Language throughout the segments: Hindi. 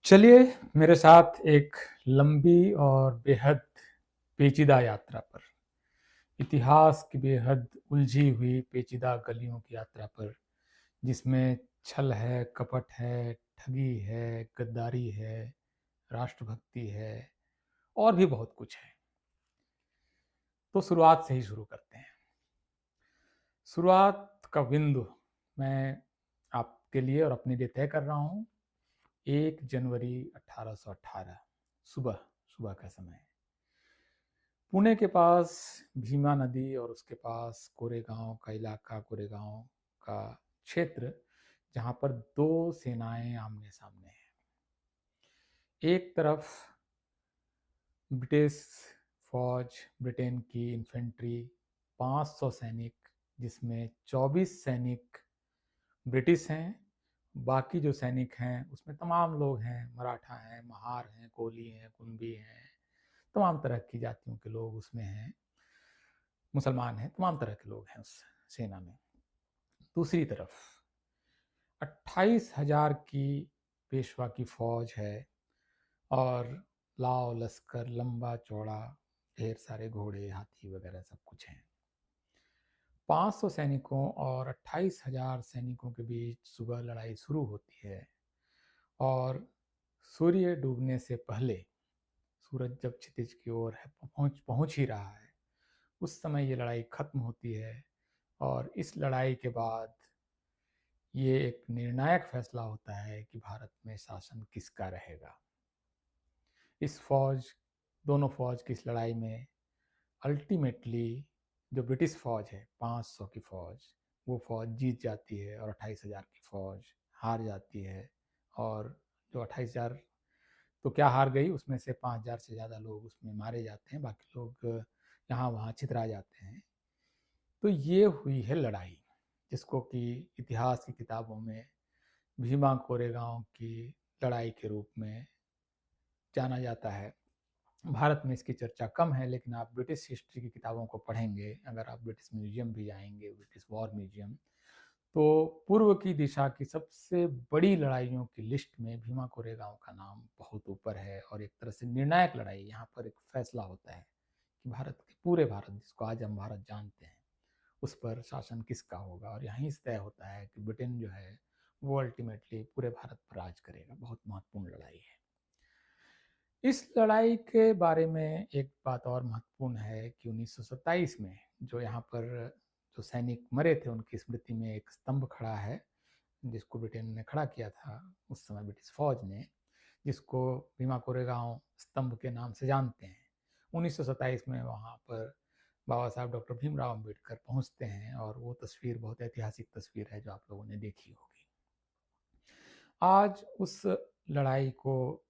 चलिए मेरे साथ एक लंबी और बेहद पेचीदा यात्रा पर, इतिहास की बेहद उलझी हुई पेचीदा गलियों की यात्रा पर, जिसमें छल है, कपट है, ठगी है, गद्दारी है, राष्ट्रभक्ति है और भी बहुत कुछ है। तो शुरुआत से ही शुरू करते हैं। शुरुआत का बिंदु मैं आपके लिए और अपने लिए तय कर रहा हूँ। 1 जनवरी 1818 सुबह सुबह का समय है। पुणे के पास भीमा नदी और उसके पास कोरेगांव का इलाका, कोरेगांव का क्षेत्र, जहां पर दो सेनाएं आमने सामने हैं। एक तरफ ब्रिटिश फौज, ब्रिटेन की इन्फेंट्री, 500 सैनिक, जिसमें 24 सैनिक ब्रिटिश हैं। बाकी जो सैनिक हैं उसमें तमाम लोग हैं, मराठा हैं, महार हैं, कोली हैं, कुंभी हैं, तमाम तरह की जातियों के लोग उसमें हैं, मुसलमान हैं, तमाम तरह के लोग हैं उस सेना में। दूसरी तरफ 28,000 की पेशवा की फौज है और लाव लश्कर लंबा चौड़ा, ढेर सारे घोड़े, हाथी वगैरह सब कुछ हैं। 500 सैनिकों और 28,000 सैनिकों के बीच सुबह लड़ाई शुरू होती है और सूर्य डूबने से पहले, सूरज जब क्षितिज की ओर है पहुंच ही रहा है, उस समय ये लड़ाई खत्म होती है। और इस लड़ाई के बाद ये एक निर्णायक फैसला होता है कि भारत में शासन किसका रहेगा। इस फौज, दोनों फौज की इस लड़ाई में अल्टीमेटली जो ब्रिटिश फौज है, 500 की फौज, वो फौज जीत जाती है और 28,000 की फौज हार जाती है। और जो 28,000 तो क्या हार गई, उसमें से 5,000 से ज़्यादा लोग उसमें मारे जाते हैं, बाकी लोग यहाँ वहाँ छितरा जाते हैं। तो ये हुई है लड़ाई, जिसको कि इतिहास की किताबों में भीमा कोरेगांव की लड़ाई के रूप में जाना जाता है। भारत में इसकी चर्चा कम है, लेकिन आप ब्रिटिश हिस्ट्री की किताबों को पढ़ेंगे, अगर आप ब्रिटिश म्यूजियम भी जाएंगे, ब्रिटिश वॉर म्यूजियम, तो पूर्व की दिशा की सबसे बड़ी लड़ाइयों की लिस्ट में भीमा कोरेगांव का नाम बहुत ऊपर है। और एक तरह से निर्णायक लड़ाई, यहाँ पर एक फैसला होता है कि भारत के, पूरे भारत जिसको आज हम भारत जानते हैं, उस पर शासन किसका होगा। और यहीं से तय होता है कि ब्रिटेन जो है वो अल्टीमेटली पूरे भारत पर राज करेगा। बहुत महत्वपूर्ण लड़ाई है। इस लड़ाई के बारे में एक बात और महत्वपूर्ण है कि 1927 में जो यहाँ पर जो सैनिक मरे थे, उनकी स्मृति में एक स्तंभ खड़ा है, जिसको ब्रिटेन ने खड़ा किया था उस समय ब्रिटिश फौज ने, जिसको भीमा कोरेगांव स्तंभ के नाम से जानते हैं। 1927 में वहाँ पर बाबा साहब डॉक्टर भीमराव अम्बेडकर पहुँचते हैं और वो तस्वीर बहुत ऐतिहासिक तस्वीर है जो आप लोगों ने देखी होगी। आज उस लड़ाई को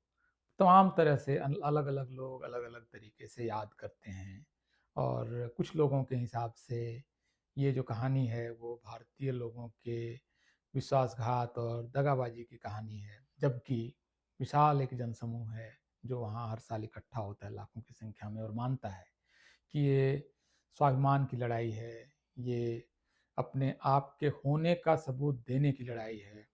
तमाम तरह से अलग अलग लोग अलग अलग तरीके से याद करते हैं। और कुछ लोगों के हिसाब से ये जो कहानी है वो भारतीय लोगों के विश्वासघात और दगाबाजी की कहानी है, जबकि विशाल एक जनसमूह है जो वहाँ हर साल इकट्ठा होता है लाखों की संख्या में और मानता है कि ये स्वाभिमान की लड़ाई है, ये अपने आप के होने का सबूत देने की लड़ाई है,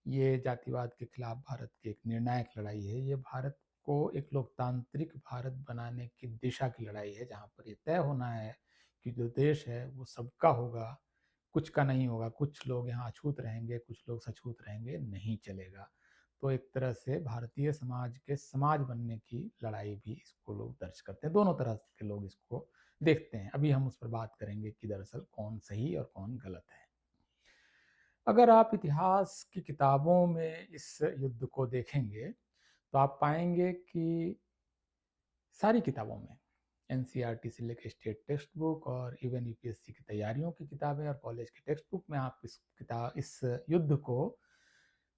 ये जातिवाद के खिलाफ भारत की एक निर्णायक लड़ाई है, ये भारत को एक लोकतांत्रिक भारत बनाने की दिशा की लड़ाई है, जहाँ पर ये तय होना है कि जो देश है वो सबका होगा, कुछ का नहीं होगा। कुछ लोग यहाँ अछूत रहेंगे, कुछ लोग सछूत रहेंगे, नहीं चलेगा। तो एक तरह से भारतीय समाज के समाज बनने की लड़ाई भी इसको लोग दर्ज करते हैं। दोनों तरह के लोग इसको देखते हैं। अभी हम उस पर बात करेंगे कि दरअसल कौन सही और कौन गलत है। अगर आप इतिहास की किताबों में इस युद्ध को देखेंगे तो आप पाएंगे कि सारी किताबों में, एनसीईआरटी से लेकर स्टेट टेक्स्ट बुक और इवन यूपीएससी की तैयारियों की किताबें और कॉलेज की टेक्स्ट बुक में आप इस युद्ध को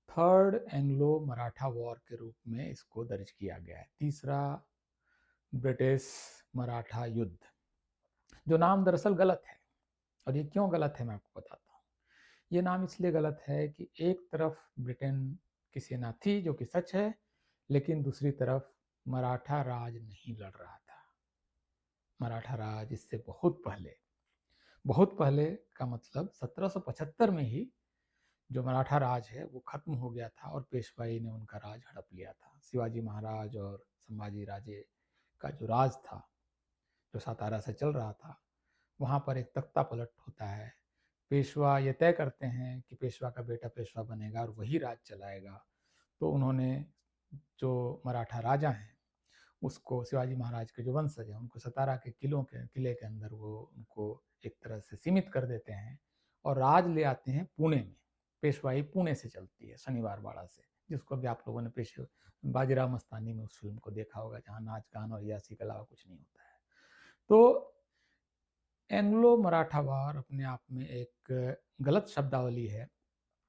थर्ड एंग्लो मराठा वॉर के रूप में इसको दर्ज किया गया है। तीसरा ब्रिटिश मराठा युद्ध, जो नाम दरअसल गलत है। और ये क्यों गलत है मैं आपको बताता हूँ। ये नाम इसलिए गलत है कि एक तरफ ब्रिटेन की सेना थी, जो कि सच है, लेकिन दूसरी तरफ मराठा राज नहीं लड़ रहा था। मराठा राज इससे बहुत पहले, बहुत पहले का मतलब 1775 में ही जो मराठा राज है वो खत्म हो गया था और पेशवाई ने उनका राज हड़प लिया था। शिवाजी महाराज और संभाजी राजे का जो राज था, जो सातारा से चल रहा था, वहाँ पर एक तख्ता पलट होता है। पेशवा ये तय करते हैं कि पेशवा का बेटा पेशवा बनेगा और वही राज चलाएगा। तो उन्होंने जो मराठा राजा हैं उसको, शिवाजी महाराज के जो वंशज हैं, उनको सतारा के किले के अंदर वो उनको एक तरह से सीमित कर देते हैं और राज ले आते हैं पुणे में। पेशवाई पुणे से चलती है, शनिवार बाड़ा से, जिसको भी आप लोगों ने पेशे बाजीराव मस्तानी में उस फिल्म को देखा होगा, जहाँ नाच गान और यासी के अलावा कुछ नहीं होता है। तो एंग्लो मराठा वार अपने आप में एक गलत शब्दावली है।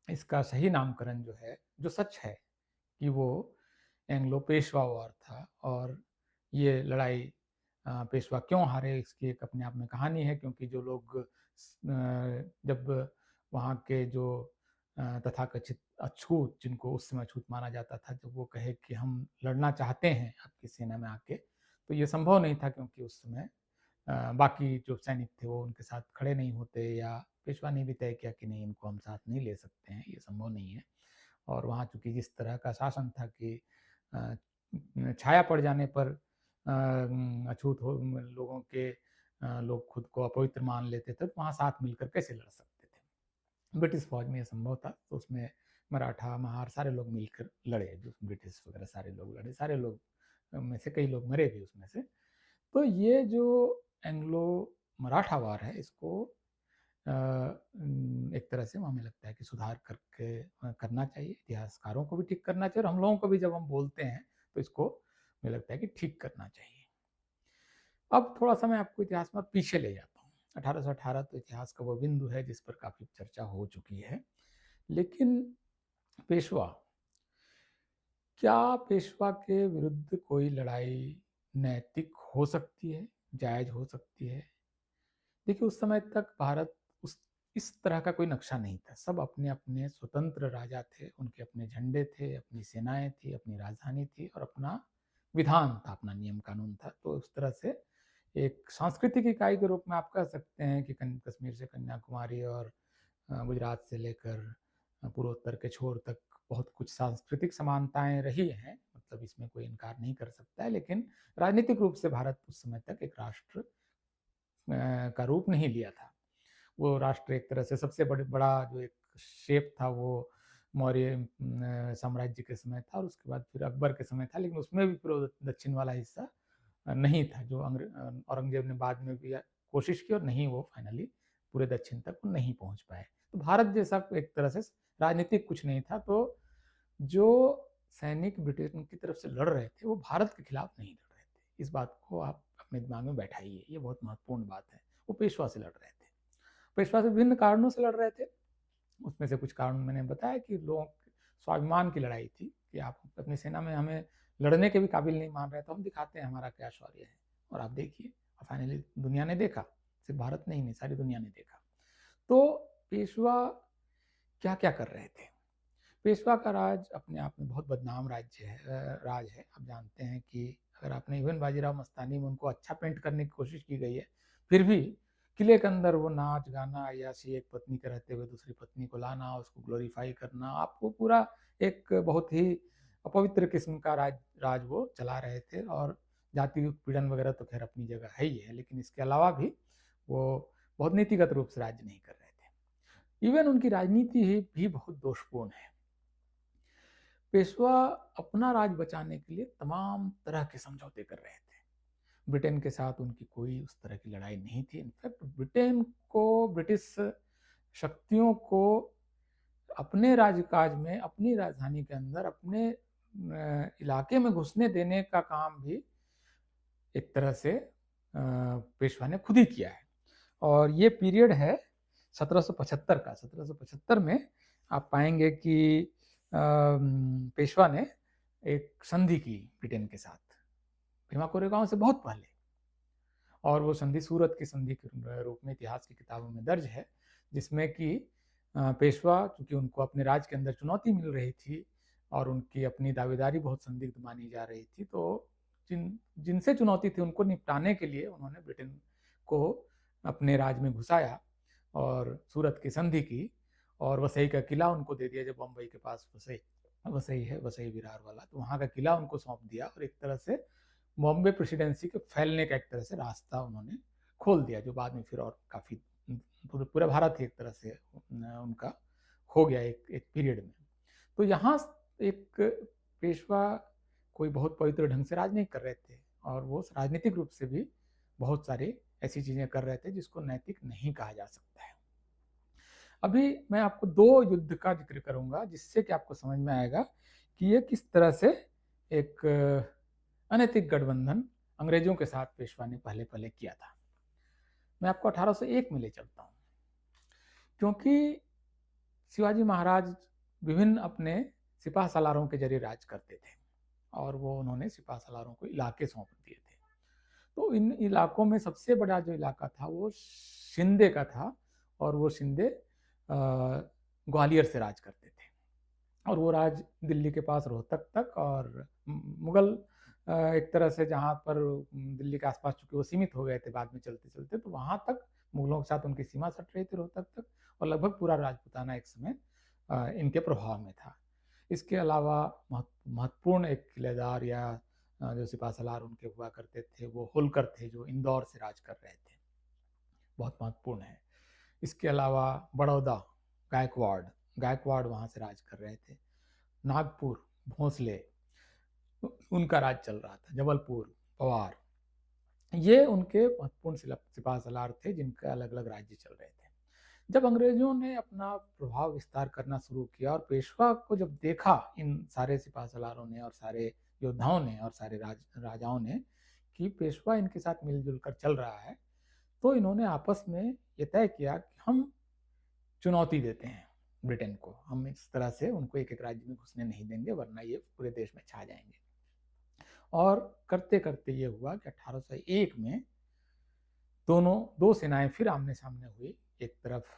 इसका सही नामकरण जो है, जो सच है, कि वो एंग्लो पेशवा वॉर था। और ये लड़ाई पेशवा क्यों हारे, इसकी एक अपने आप में कहानी है। क्योंकि जो लोग जब वहाँ के जो तथाकथित अछूत, जिनको उस समय अछूत माना जाता था, जब वो कहे कि हम लड़ना चाहते हैं आपकी सेना में आके, तो ये संभव नहीं था, क्योंकि उस समय बाकी जो सैनिक थे वो उनके साथ खड़े नहीं होते, या पेशवा ने भी तय किया कि नहीं, इनको हम साथ नहीं ले सकते हैं, ये संभव नहीं है। और वहाँ चूंकि जिस तरह का शासन था कि छाया पड़ जाने पर अछूत हो लोगों के लोग खुद को अपवित्र मान लेते थे, तो वहाँ साथ मिलकर कैसे लड़ सकते थे। ब्रिटिश फौज में ये संभव था, तो उसमें मराठा, महार सारे लोग मिलकर लड़े, जो ब्रिटिश वगैरह सारे लोग लड़े, सारे लोग में से कई लोग मरे भी उसमें से। तो ये जो एंग्लो मराठा वार है, इसको एक तरह से हमें लगता है कि सुधार करके करना चाहिए, इतिहासकारों को भी ठीक करना चाहिए, और हम लोगों को भी जब हम बोलते हैं तो इसको मुझे लगता है कि ठीक करना चाहिए। अब थोड़ा सा मैं आपको इतिहास में पीछे ले जाता हूँ। 1818 तो इतिहास का वो बिंदु है जिस पर काफी चर्चा हो चुकी है। लेकिन पेशवा, क्या पेशवा के विरुद्ध कोई लड़ाई नैतिक हो सकती है, जायज हो सकती है? देखिए, उस समय तक भारत उस इस तरह का कोई नक्शा नहीं था। सब अपने अपने स्वतंत्र राजा थे, उनके अपने झंडे थे, अपनी सेनाएं थी, अपनी राजधानी थी और अपना विधान था, अपना नियम कानून था। तो उस तरह से एक सांस्कृतिक इकाई के रूप में आप कह सकते हैं कि कश्मीर से कन्याकुमारी और गुजरात से लेकर पूर्वोत्तर के छोर तक बहुत कुछ सांस्कृतिक समानताएं रही हैं, मतलब इसमें कोई इनकार नहीं कर सकता है। लेकिन राजनीतिक रूप से भारत उस समय तक एक राष्ट्र का रूप नहीं लिया था। वो राष्ट्र एक तरह से सबसे बड़ा जो एक शेप था वो मौर्य साम्राज्य के समय था, और उसके बाद फिर अकबर के समय था, लेकिन उसमें भी पूर्व दक्षिण वाला हिस्सा नहीं था, जो औरंगजेब ने बाद में भी कोशिश की और नहीं, वो फाइनली पूरे दक्षिण तक वो नहीं पहुंच पाए। तो भारत जैसा एक तरह से राजनीतिक कुछ नहीं था। तो जो सैनिक ब्रिटेन की तरफ से लड़ रहे थे वो भारत के खिलाफ नहीं लड़ रहे थे। इस बात को आप अपने दिमाग में बैठाइए, ये बहुत महत्वपूर्ण बात है। वो पेशवा से लड़ रहे थे। पेशवा से विभिन्न कारणों से लड़ रहे थे। उसमें से कुछ कारण मैंने बताया कि लोगों स्वाभिमान की लड़ाई थी, कि आप अपनी सेना में हमें लड़ने के भी काबिल नहीं मान रहे, तो हम दिखाते हैं हमारा क्या शौर्य है, और आप देखिए, फाइनली दुनिया ने देखा, सिर्फ भारत ने ही नहीं, सारी दुनिया ने देखा। तो पेशवा क्या क्या कर रहे थे? पेशवा का राज अपने आप में बहुत बदनाम राज्य है, राज है। आप जानते हैं कि अगर आपने इवन बाजीराव मस्तानी में उनको अच्छा पेंट करने की कोशिश की गई है, फिर भी किले के अंदर वो नाच गाना, अय्याशी, एक पत्नी के रहते हुए दूसरी पत्नी को लाना, उसको ग्लोरीफाई करना, आपको पूरा एक बहुत ही अपवित्र किस्म का राज वो चला रहे थे। और जाति उत्पीड़न वगैरह तो खैर अपनी जगह है ही है, लेकिन इसके अलावा भी वो बहुत नीतिगत रूप से राज्य नहीं कर रहे थे। इवन उनकी राजनीति ही भी बहुत दोषपूर्ण है। पेशवा अपना राज बचाने के लिए तमाम तरह के समझौते कर रहे थे। ब्रिटेन के साथ उनकी कोई उस तरह की लड़ाई नहीं थी। इनफैक्ट ब्रिटेन को, ब्रिटिश शक्तियों को अपने राजकाज में, अपनी राजधानी के अंदर, अपने इलाके में घुसने देने का काम भी एक तरह से पेशवा ने खुद ही किया है। और ये पीरियड है 1775 का। 1775 में आप पाएंगे कि पेशवा ने एक संधि की ब्रिटेन के साथ, भीमा कोरेगांव से बहुत पहले। और वो संधि सूरत की संधि के रूप में इतिहास की किताबों में दर्ज है, जिसमें कि पेशवा, चूंकि उनको अपने राज्य के अंदर चुनौती मिल रही थी और उनकी अपनी दावेदारी बहुत संदिग्ध मानी जा रही थी, तो जिनसे चुनौती थी उनको निपटाने के लिए उन्होंने ब्रिटेन को अपने राज्य में घुसाया और सूरत की संधि की। और वसई का किला उनको दे दिया, जब बम्बई के पास वसई वसई है, वसई विरार वाला, तो वहाँ का किला उनको सौंप दिया और एक तरह से बॉम्बे प्रेसिडेंसी के फैलने का एक तरह से रास्ता उन्होंने खोल दिया, जो बाद में फिर और काफ़ी पूरे भारत ही एक तरह से उनका हो गया एक पीरियड में। तो यहाँ एक पेशवा कोई बहुत पवित्र ढंग से राज नहीं कर रहे थे, और वो राजनीतिक रूप से भी बहुत सारी ऐसी चीज़ें कर रहे थे जिसको नैतिक नहीं कहा जा सकता है। अभी मैं आपको दो युद्ध का जिक्र करूंगा, जिससे कि आपको समझ में आएगा कि ये किस तरह से एक अनैतिक गठबंधन अंग्रेजों के साथ पेशवा ने पहले पहले किया था। मैं आपको 1801 में ले चलता हूँ, क्योंकि शिवाजी महाराज विभिन्न अपने सिपाह सालारों के जरिए राज करते थे, और वो उन्होंने सिपाह सालारों को इलाके सौंप दिए थे। तो इन इलाकों में सबसे बड़ा जो इलाका था वो शिंदे का था, और वो शिंदे ग्वालियर से राज करते थे, और वो राज दिल्ली के पास रोहतक तक, और मुगल एक तरह से जहाँ पर दिल्ली के आसपास चूंकि वो सीमित हो गए थे बाद में चलते चलते, तो वहाँ तक मुगलों के साथ उनकी सीमा सट रही थी रोहतक तक, और लगभग पूरा राजपूताना एक समय इनके प्रभाव में था। इसके अलावा महत्वपूर्ण एक किलेदार या जो सिपा सलार उनके हुआ करते थे वो होलकर थे, जो इंदौर से राज कर रहे थे, बहुत महत्वपूर्ण है। इसके अलावा बड़ौदा गायकवाड़ वहाँ से राज कर रहे थे। नागपुर भोंसले उनका राज चल रहा था। जबलपुर पवार, ये उनके महत्वपूर्ण सिपा सलार थे जिनके अलग अलग राज्य चल रहे थे। जब अंग्रेजों ने अपना प्रभाव विस्तार करना शुरू किया और पेशवा को जब देखा इन सारे सिपा सलारों ने और सारे योद्धाओं ने और सारे राजाओं ने कि पेशवा इनके साथ मिलजुल कर चल रहा है, तो इन्होंने आपस में ये तय किया कि हम चुनौती देते हैं ब्रिटेन को, हम इस तरह से उनको एक एक राज्य में घुसने नहीं देंगे, वरना ये पूरे देश में छा जाएंगे। और करते करते ये हुआ कि 1801 में दो सेनाएं फिर आमने सामने हुई। एक तरफ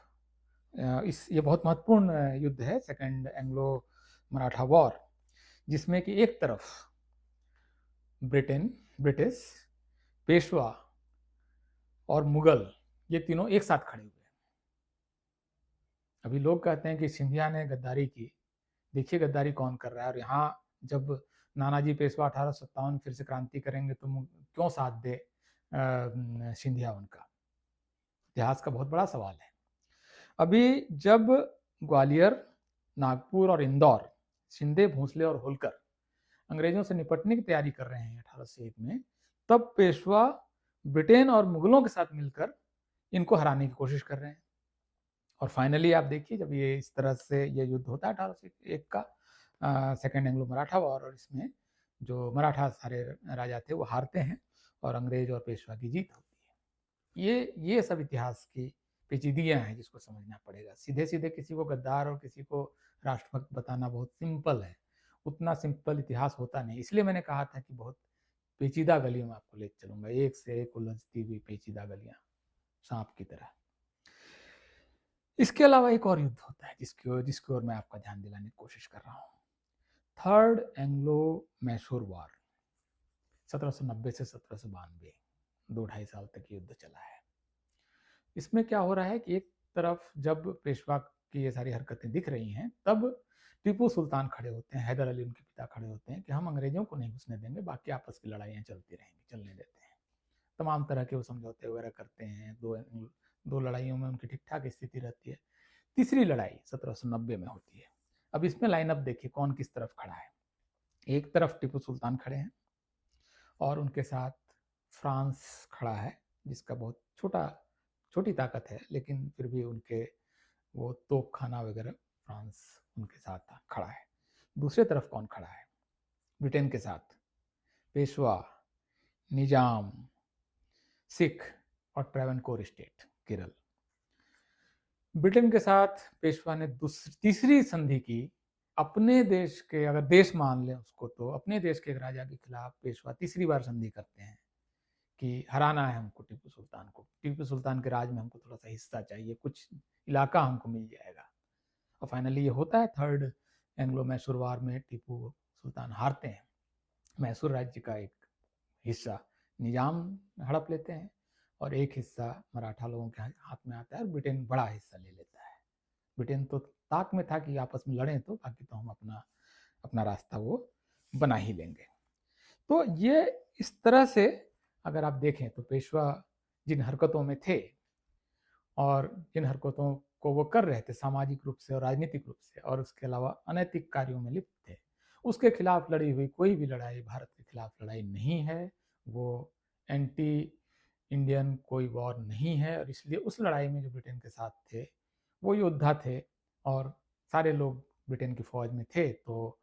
ये बहुत महत्वपूर्ण युद्ध है, सेकंड एंग्लो मराठा वॉर, जिसमें कि एक तरफ ब्रिटिश, पेशवा और मुगल, ये तीनों एक साथ खड़े हुए। अभी लोग कहते हैं कि सिंधिया ने गद्दारी की, देखिए गद्दारी कौन कर रहा है। और यहाँ जब नानाजी पेशवा 1857 फिर से क्रांति करेंगे तो क्यों साथ दे सिंधिया उनका, इतिहास का बहुत बड़ा सवाल है। अभी जब ग्वालियर, नागपुर और इंदौर, शिंदे, भोंसले और होलकर अंग्रेजों से निपटने की तैयारी कर रहे हैं 1801 में, तब पेशवा ब्रिटेन और मुगलों के साथ मिलकर इनको हराने की कोशिश कर रहे हैं। और फाइनली आप देखिए जब ये इस तरह से ये युद्ध होता है 1801 का, सेकेंड एंग्लो मराठा वॉर, और इसमें जो मराठा सारे राजा थे वो हारते हैं और अंग्रेज और पेशवा की जीत होती है। ये सब इतिहास की पेचीदगियां हैं जिसको समझना पड़ेगा। सीधे सीधे किसी को गद्दार और किसी को राष्ट्रभक्त बताना बहुत सिंपल है, उतना सिंपल इतिहास होता नहीं। इसलिए मैंने कहा था कि बहुत पेचीदा गलियों में आपको ले चलूंगा, एक से एक उलझती हुई पेचीदा गलियां, सांप की तरह। इसके अलावा एक और युद्ध होता है जिसकी ओर मैं आपका ध्यान दिलाने की कोशिश कर रहा हूँ, थर्ड एंग्लो मैसूर वॉर, 1790 से 1792, 2-2.5 साल तक युद्ध चला है। इसमें क्या हो रहा है कि एक तरफ जब पेशवा की ये सारी हरकतें दिख रही हैं, तब टीपू सुल्तान खड़े होते हैं, हैदर अली उनके पिता खड़े होते हैं कि हम अंग्रेजों को नहीं घुसने देंगे, बाकी आपस की लड़ाइयाँ चलती रहेंगी, चलने देते हैं। तमाम तरह के वो समझौते वगैरह करते हैं। दो लड़ाइयों में उनकी ठीक ठाक स्थिति रहती है। तीसरी लड़ाई 1790 में होती है। अब इसमें लाइनअप देखिए कौन किस तरफ खड़ा है। एक तरफ टीपू सुल्तान खड़े हैं और उनके साथ फ्रांस खड़ा है, जिसका बहुत छोटी ताकत है, लेकिन फिर भी उनके वो तोप खाना वगैरह फ्रांस उनके साथ खड़ा है। दूसरे तरफ कौन खड़ा है? ब्रिटेन के साथ पेशवा, निजाम, सिख और ट्रेवनकोर स्टेट, केरल। ब्रिटेन के साथ पेशवा ने तीसरी संधि की। अपने देश के, अगर देश मान लें उसको, तो अपने देश के एक राजा के खिलाफ पेशवा तीसरी बार संधि करते हैं कि हराना है हमको टिप्पू सुल्तान को, टिप्पू सुल्तान के राज में हमको थोड़ा सा हिस्सा चाहिए, कुछ इलाका हमको मिल जाएगा। और फाइनली ये होता है। थर्ड एंग्लो मैसूर वॉर में टीपू सुल्तान हारते हैं। मैसूर राज्य का एक हिस्सा निजाम हड़प लेते हैं और एक हिस्सा मराठा लोगों के हाथ में आता है और ब्रिटेन बड़ा हिस्सा ले लेता है। ब्रिटेन तो ताक में था कि आपस में लड़ें, तो बाकी तो हम अपना अपना रास्ता वो बना ही लेंगे। तो ये इस तरह से अगर आप देखें तो पेशवा जिन हरकतों में थे और जिन हरकतों को वो कर रहे थे सामाजिक रूप से और राजनीतिक रूप से, और उसके अलावा अनैतिक कार्यों में लिप्त थे, उसके खिलाफ लड़ी हुई कोई भी लड़ाई भारत के खिलाफ लड़ाई नहीं है। वो एंटी इंडियन कोई वॉर नहीं है, और इसलिए उस लड़ाई में जो ब्रिटेन के साथ थे वो योद्धा थे और सारे लोग ब्रिटेन की फौज में थे। तो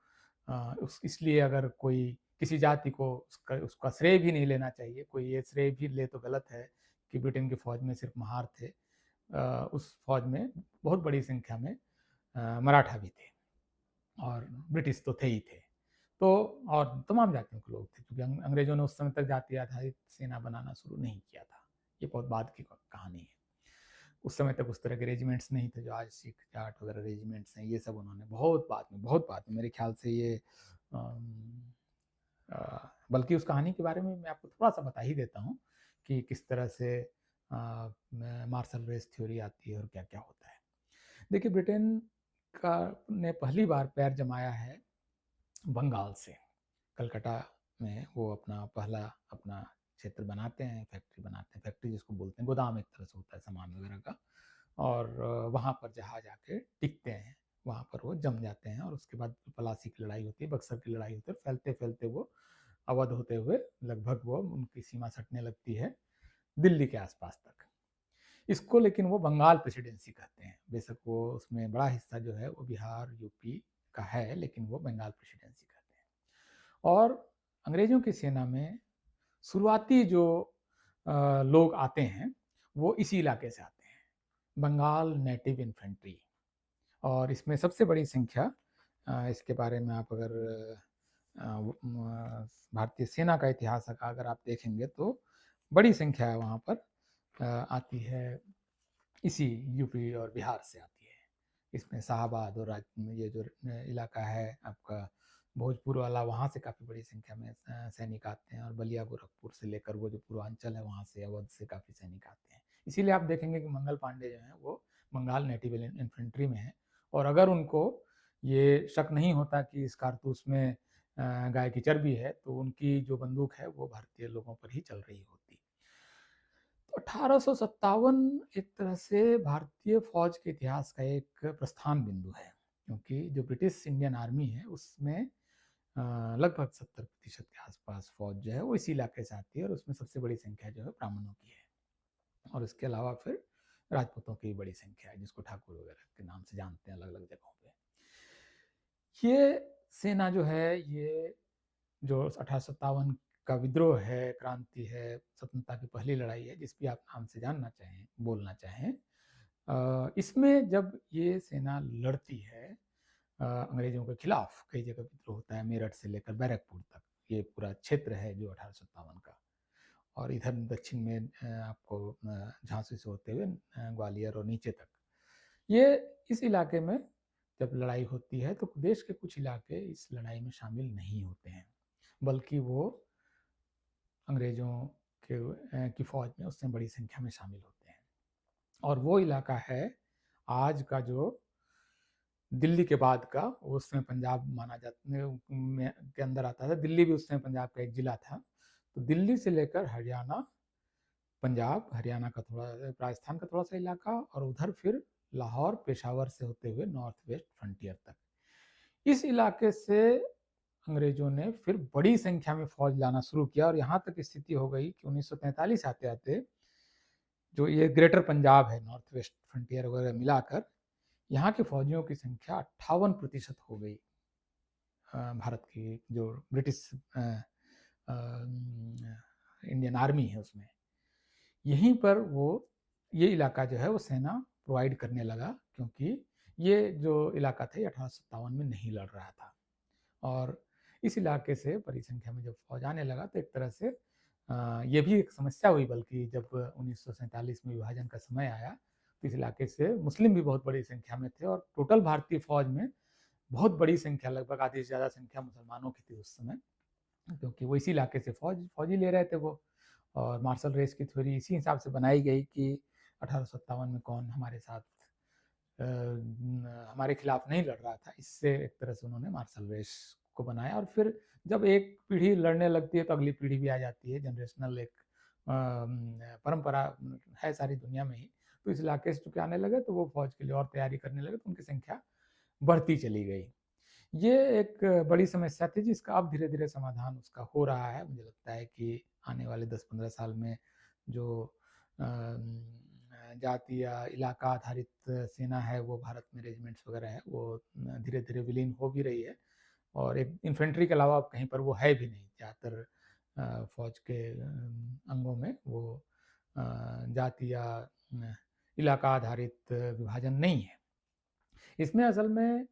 इसलिए अगर कोई किसी जाति को उसका श्रेय भी नहीं लेना चाहिए, कोई ये श्रेय भी ले तो गलत है कि ब्रिटेन की फौज में सिर्फ महार थे। उस फौज में बहुत बड़ी संख्या में मराठा भी थे और ब्रिटिश तो थे ही थे। तो और तमाम जातियों के लोग थे, क्योंकि अंग्रेजों ने उस समय तक जाति आधारित सेना बनाना शुरू नहीं किया था। ये बहुत बाद की कहानी है। उस समय तक उस तरह के रेजिमेंट्स नहीं थे जो आज सिख जाट वगैरह रेजिमेंट्स हैं। ये सब उन्होंने बहुत बाद में मेरे ख्याल से ये बल्कि उस कहानी के बारे में मैं आपको थोड़ा सा बता ही देता हूँ कि किस तरह से मार्शल रेस थ्योरी आती है और क्या क्या होता है। देखिए, ब्रिटेन का ने पहली बार पैर जमाया है बंगाल से। कलकत्ता में वो अपना क्षेत्र बनाते हैं, फैक्ट्री बनाते हैं, फैक्ट्री जिसको बोलते हैं गोदाम एक तरह से होता है सामान वगैरह का। और वहाँ पर जहाज आके टिकते हैं, वहाँ पर वो जम जाते हैं और उसके बाद पलासी की लड़ाई होती है, बक्सर की लड़ाई होती है। फैलते फैलते वो अवध होते हुए लगभग वो उनकी सीमा सटने लगती है दिल्ली के आसपास तक। इसको लेकिन वो बंगाल प्रेसिडेंसी कहते हैं। बेशक वो उसमें बड़ा हिस्सा जो है वो बिहार यूपी का है, लेकिन वो बंगाल प्रेसिडेंसी कहते हैं। और अंग्रेजों की सेना में शुरुआती जो लोग आते हैं वो इसी इलाके से आते हैं, बंगाल नेटिव इन्फेंट्री। और इसमें सबसे बड़ी संख्या, इसके बारे में आप अगर भारतीय सेना का इतिहास का अगर आप देखेंगे तो बड़ी संख्या वहाँ पर आती है, इसी यूपी और बिहार से आती है। इसमें शाहबाद और ये जो इलाका है आपका भोजपुर वाला, वहाँ से काफ़ी बड़ी संख्या में सैनिक आते हैं। और बलिया गोरखपुर से लेकर वो जो पूर्वांचल है वहाँ से, अवध से काफ़ी सैनिक आते हैं। इसीलिए आप देखेंगे कि मंगल पांडे जो हैं वो बंगाल नेटिव इन्फेंट्री में है। और अगर उनको ये शक नहीं होता कि इस कारतूस में गाय की चर्बी है, तो उनकी जो बंदूक है वो भारतीय लोगों पर ही चल रही होती। तो 1857 एक तरह से भारतीय फौज के इतिहास का एक प्रस्थान बिंदु है, क्योंकि जो ब्रिटिश इंडियन आर्मी है उसमें लगभग 70% के आसपास फौज जो है वो इसी इलाके से आती है, और उसमें सबसे बड़ी संख्या जो है ब्राह्मणों की है। और इसके अलावा फिर राजपूतों की बड़ी संख्या है, जिसको ठाकुर वगैरह के नाम से जानते हैं अलग अलग जगहों पे। ये सेना जो है, ये जो 1857 का विद्रोह है, क्रांति है, स्वतंत्रता की पहली लड़ाई है, जिस भी आप नाम से जानना चाहें, बोलना चाहें, इसमें जब ये सेना लड़ती है अंग्रेजों के खिलाफ, कई जगह विद्रोह होता है, मेरठ से लेकर बैरकपुर तक ये पूरा क्षेत्र है जो 1857 का। और इधर दक्षिण में आपको झांसी से होते हुए ग्वालियर और नीचे तक, ये इस इलाके में जब लड़ाई होती है तो देश के कुछ इलाके इस लड़ाई में शामिल नहीं होते हैं, बल्कि वो अंग्रेजों की फौज में उससे बड़ी संख्या में शामिल होते हैं। और वो इलाका है आज का जो दिल्ली के बाद का, उस समय पंजाब माना जाता के अंदर आता था। दिल्ली भी उस समय पंजाब का एक जिला था। तो दिल्ली से लेकर हरियाणा, पंजाब, हरियाणा का थोड़ा, राजस्थान का थोड़ा सा इलाका, और उधर फिर लाहौर पेशावर से होते हुए नॉर्थ वेस्ट फ्रंटियर तक, इस इलाके से अंग्रेजों ने फिर बड़ी संख्या में फौज लाना शुरू किया। और यहाँ तक स्थिति हो गई कि 1943 आते आते जो ये ग्रेटर पंजाब है, नॉर्थ वेस्ट फ्रंटियर वगैरह मिलाकर, यहाँ के फौजियों की संख्या 58% हो गई। भारत की जो ब्रिटिश इंडियन आर्मी है उसमें, यहीं पर वो ये इलाका जो है वो सेना प्रोवाइड करने लगा, क्योंकि ये जो इलाका था 1857 में नहीं लड़ रहा था। और इस इलाके से बड़ी संख्या में जब फौज आने लगा तो एक तरह से ये भी एक समस्या हुई, बल्कि जब 1947 में विभाजन का समय आया तो इस इलाके से मुस्लिम भी बहुत बड़ी संख्या में थे। और टोटल भारतीय फौज में बहुत बड़ी संख्या, लगभग आधी से ज़्यादा संख्या मुसलमानों की थी उस समय, क्योंकि वो इसी इलाके से फौजी ले रहे थे वो। और मार्शल रेस की थ्योरी इसी हिसाब से बनाई गई कि 1857 में कौन हमारे साथ हमारे खिलाफ नहीं लड़ रहा था। इससे एक तरह से उन्होंने मार्शल रेस को बनाया और फिर जब एक पीढ़ी लड़ने लगती है तो अगली पीढ़ी भी आ जाती है। जनरेशनल एक परंपरा है सारी दुनिया में ही। तो इस इलाके से चूँकि आने लगे तो वो फ़ौज के लिए और तैयारी करने लगे, तो उनकी संख्या बढ़ती चली गई। ये एक बड़ी समस्या थी जिसका अब धीरे-धीरे समाधान उसका हो रहा है। मुझे लगता है कि आने वाले 10-15 साल में जो जाति या इलाका आधारित सेना है, वो भारत में रेजिमेंट्स वगैरह है, वो धीरे-धीरे विलीन हो भी रही है और एक इन्फेंट्री के अलावा अब कहीं पर वो है भी नहीं। ज़्यादातर फ़ौज के अंगों में वो जाति या इलाका आधारित विभाजन नहीं है। इसमें असल में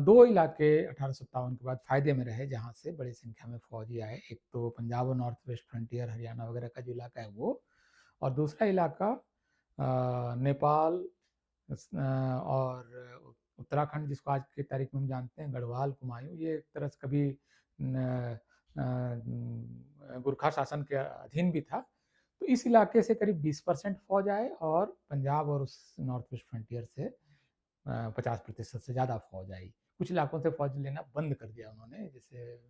2 इलाके 1857 के बाद फ़ायदे में रहे जहाँ से बड़ी संख्या में फ़ौजी आए। एक तो पंजाब और नॉर्थ वेस्ट फ्रंटियर हरियाणा वगैरह का जो इलाका है वो, और दूसरा इलाका नेपाल और उत्तराखंड जिसको आज की तारीख में हम जानते हैं गढ़वाल, कुमायूँ, ये एक तरह से कभी गुरखा शासन के अधीन भी था। तो इस इलाके से करीब 20% फ़ौज आए और पंजाब और उस नॉर्थ वेस्ट फ्रंटियर से 50% से ज़्यादा फ़ौज आई। कुछ इलाकों से फ़ौज लेना बंद कर दिया उन्होंने, जैसे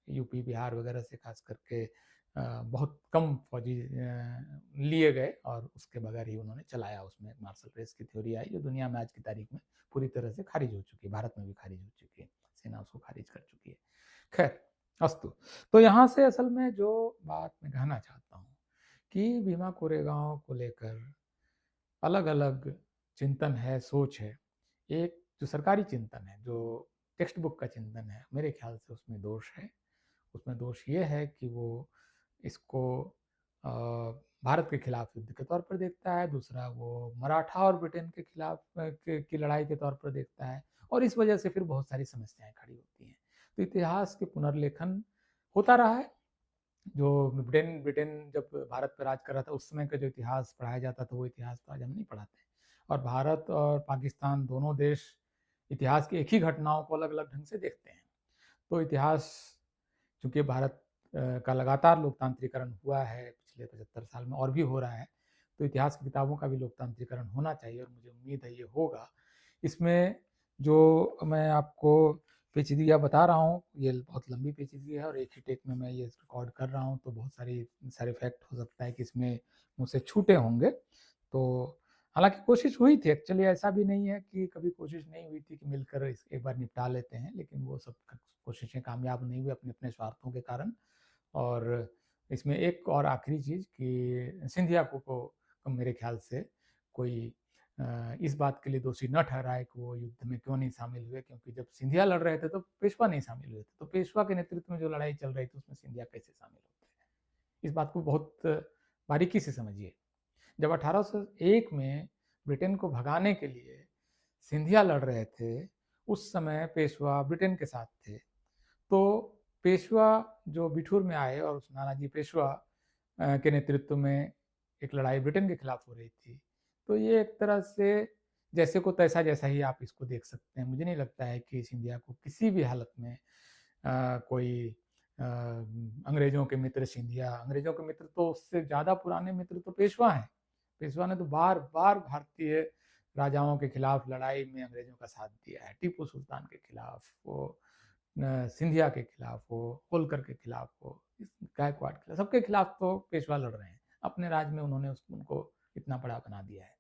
यूपी, बिहार वगैरह से खास करके बहुत कम फ़ौजी लिए गए और उसके बगैर ही उन्होंने चलाया। उसमें मार्शल रेस की थ्योरी आई जो दुनिया में आज की तारीख में पूरी तरह से खारिज हो चुकी है, भारत में भी खारिज हो चुकी है, सेना उसको खारिज कर चुकी है। खैर, अस्तु। तो यहाँ से असल में जो बात मैं कहना चाहता हूँ कि भीमा कोरेगांव को लेकर अलग-अलग चिंतन है, सोच है। एक जो सरकारी चिंतन है, जो टेक्स्ट बुक का चिंतन है, मेरे ख्याल से उसमें दोष है। उसमें दोष ये है कि वो इसको भारत के खिलाफ युद्ध के तौर पर देखता है, दूसरा वो मराठा और ब्रिटेन के खिलाफ की लड़ाई के तौर पर देखता है और इस वजह से फिर बहुत सारी समस्याएं खड़ी होती हैं। तो इतिहास के पुनर्लेखन होता रहा है। जो ब्रिटेन ब्रिटेन जब भारत पर राज कर रहा था उस समय का जो इतिहास पढ़ाया जाता था वो इतिहास तो आज हम नहीं पढ़ाते। और भारत और पाकिस्तान दोनों देश इतिहास की एक ही घटनाओं को अलग अलग ढंग से देखते हैं। तो इतिहास चूंकि भारत का लगातार लोकतांत्रिकरण हुआ है पिछले 75 साल में और भी हो रहा है, तो इतिहास की किताबों का भी लोकतांत्रिकरण होना चाहिए और मुझे उम्मीद है ये होगा। इसमें जो मैं आपको पेचीदगियाँ बता रहा हूँ, ये बहुत लंबी पेचीदगी है और एक ही टेक में मैं ये रिकॉर्ड कर रहा हूँ, तो बहुत सारे फैक्ट हो सकता है कि इसमें मुझसे छूटे होंगे। तो हालांकि कोशिश हुई थी, एक्चुअली ऐसा भी नहीं है कि कभी कोशिश नहीं हुई थी कि मिलकर इस एक बार निपटा लेते हैं, लेकिन वो सब कोशिशें कामयाब नहीं हुई अपने अपने स्वार्थों के कारण। और इसमें एक और आखिरी चीज़ कि सिंधिया को मेरे ख्याल से कोई इस बात के लिए दोषी न ठहराए कि वो युद्ध में क्यों नहीं शामिल हुए, क्योंकि जब सिंधिया लड़ रहे थे तो पेशवा नहीं शामिल हुए थे, तो पेशवा के नेतृत्व में जो लड़ाई चल रही थी उसमें सिंधिया कैसे शामिल होते हैं। इस बात को बहुत बारीकी से समझिए। जब 1801 में ब्रिटेन को भगाने के लिए सिंधिया लड़ रहे थे, उस समय पेशवा ब्रिटेन के साथ थे। तो पेशवा जो बिठूर में आए और नानाजी पेशवा के नेतृत्व में एक लड़ाई ब्रिटेन के खिलाफ हो रही थी। तो ये एक तरह से जैसे को तैसा जैसा ही आप इसको देख सकते हैं। मुझे नहीं लगता है कि सिंधिया को किसी भी हालत में कोई अंग्रेजों के मित्र सिंधिया, अंग्रेजों के मित्र तो उससे ज़्यादा पुराने मित्र तो पेशवा हैं। पेशवा ने तो बार-बार भारतीय राजाओं के खिलाफ लड़ाई में अंग्रेजों का साथ दिया है। टीपू सुल्तान के खिलाफ हो, सिंधिया के खिलाफ हो, होलकर के खिलाफ हो, गायकवाड़ के खिलाफ, सबके खिलाफ तो पेशवा लड़ रहे हैं। अपने राज में उन्होंने उनको इतना बड़ा बना दिया है।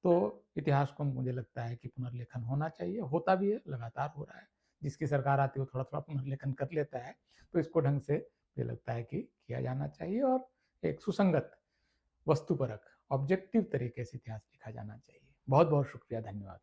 तो इतिहास को मुझे लगता है कि पुनर्लेखन होना चाहिए, होता भी है, लगातार हो रहा है। जिसकी सरकार आती है वो थोड़ा-थोड़ा पुनर्लेखन कर लेता है, तो इसको ढंग से मुझे लगता है कि किया जाना चाहिए और एक सुसंगत, वस्तुपरक, ऑब्जेक्टिव तरीके से इतिहास लिखा जाना चाहिए। बहुत-बहुत शुक्रिया, धन्यवाद।